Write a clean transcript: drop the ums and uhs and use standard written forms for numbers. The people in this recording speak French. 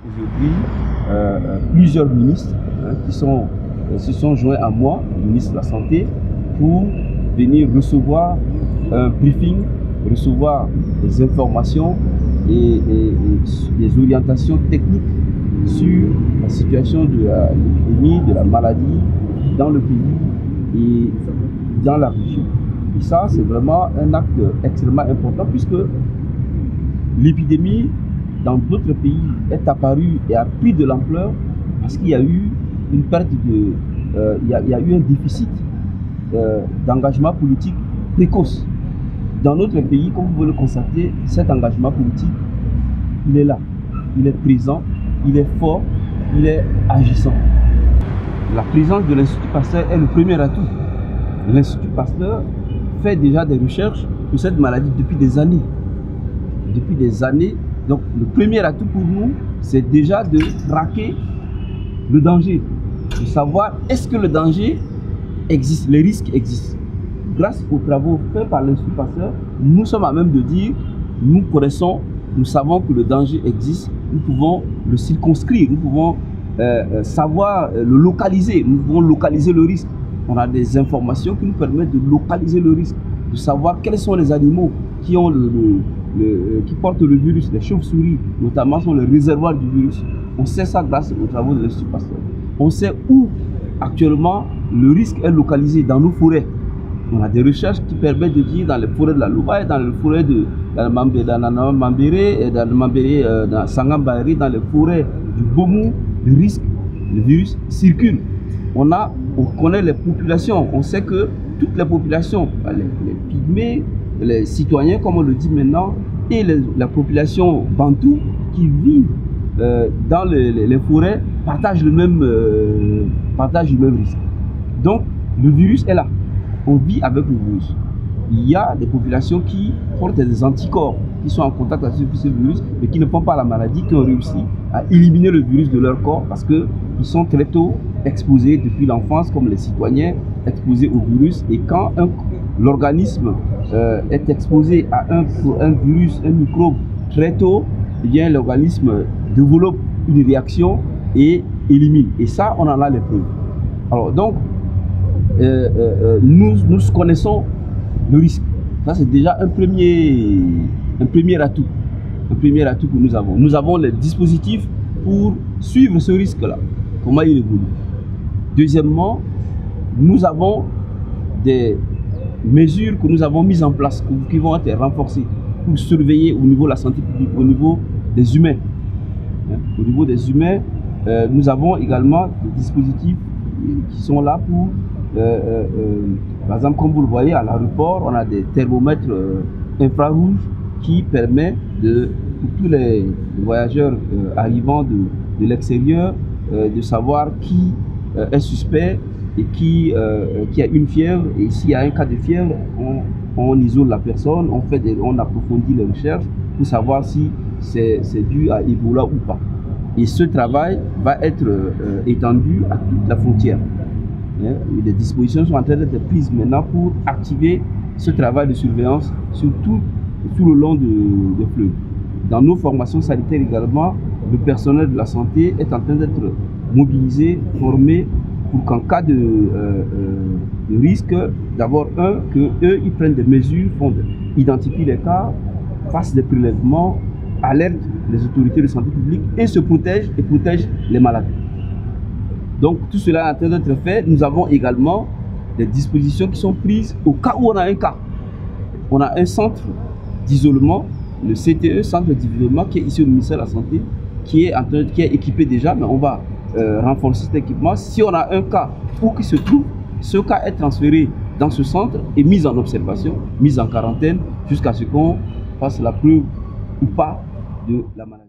Aujourd'hui, plusieurs ministres qui se sont joints à moi, le ministre de la Santé, pour venir recevoir un briefing, recevoir des informations et des orientations techniques sur la situation de l'épidémie, de la maladie dans le pays et dans la région. Et ça, c'est vraiment un acte extrêmement important puisque l'épidémie dans d'autres pays est apparue et a pris de l'ampleur parce qu'il y a eu une perte de... il y a eu un déficit d'engagement politique précoce. Dans notre pays, comme vous pouvez le constater, cet engagement politique, il est là, il est présent, il est fort, il est agissant. La présence de l'Institut Pasteur est le premier atout. L'Institut Pasteur fait déjà des recherches sur cette maladie depuis des années. Depuis des années. Donc le premier atout pour nous, c'est déjà de traquer le danger, de savoir est-ce que le danger existe, les risques existent. Grâce aux travaux faits par l'Institut Pasteur, nous sommes à même de dire, nous connaissons, nous savons que le danger existe, nous pouvons le circonscrire, nous pouvons savoir le localiser, nous pouvons localiser le risque. On a des informations qui nous permettent de localiser le risque, de savoir quels sont les animaux qui ont qui portent le virus. Les chauves-souris, notamment, sont les réservoirs du virus. On sait ça grâce aux travaux de l'Institut Pasteur. On sait où, actuellement, le risque est localisé dans nos forêts. On a des recherches qui permettent de dire dans les forêts de la Loubaye, dans les forêts de Mambéré, dans Sangambari, dans les forêts du Bomou, le risque, le virus circule. On connaît les populations, on sait que toutes les populations, les pygmées, les citoyens, comme on le dit maintenant, et la population bantou qui vit dans les forêts partagent le même risque. Donc, le virus est là. On vit avec le virus. Il y a des populations qui portent des anticorps, qui sont en contact avec ce virus, mais qui ne font pas la maladie, qui ont réussi à éliminer le virus de leur corps parce qu'ils sont très tôt exposés depuis l'enfance, comme les citoyens, exposés au virus. Et quand l'organisme est exposé à un virus, un microbe très tôt, eh bien l'organisme développe une réaction et élimine. Et ça, on en a les preuves. Alors donc, nous connaissons le risque. Ça, c'est déjà un premier atout. Un premier atout que nous avons. Nous avons les dispositifs pour suivre ce risque-là. Comment il évolue. Deuxièmement, nous avons des mesures que nous avons mises en place, qui vont être renforcées pour surveiller au niveau de la santé publique, au niveau des humains. Au niveau des humains, nous avons également des dispositifs qui sont là pour, par exemple, comme vous le voyez à l'aéroport, on a des thermomètres infrarouges qui permettent pour tous les voyageurs arrivant de l'extérieur de savoir qui est suspect et qui a une fièvre. Et s'il y a un cas de fièvre, on isole la personne, on approfondit les recherches pour savoir si c'est dû à Ebola ou pas. Et ce travail va être étendu à toute la frontière. Les dispositions sont en train d'être prises maintenant pour activer ce travail de surveillance sur tout le long de fleuve. Dans nos formations sanitaires également, le personnel de la santé est en train d'être mobilisé, formé, pour qu'en cas de risque, d'abord qu'eux, ils prennent des mesures, identifient les cas, fassent des prélèvements, alertent les autorités de santé publique et se protègent et protègent les malades. Donc tout cela est en train d'être fait. Nous avons également des dispositions qui sont prises au cas où on a un cas. On a un centre d'isolement, le CTE, centre d'isolement, qui est ici au ministère de la Santé, qui est équipé déjà, mais on va renforcer cet équipement. Si on a un cas où qui se trouve, ce cas est transféré dans ce centre et mis en observation, mis en quarantaine, jusqu'à ce qu'on fasse la preuve ou pas de la maladie.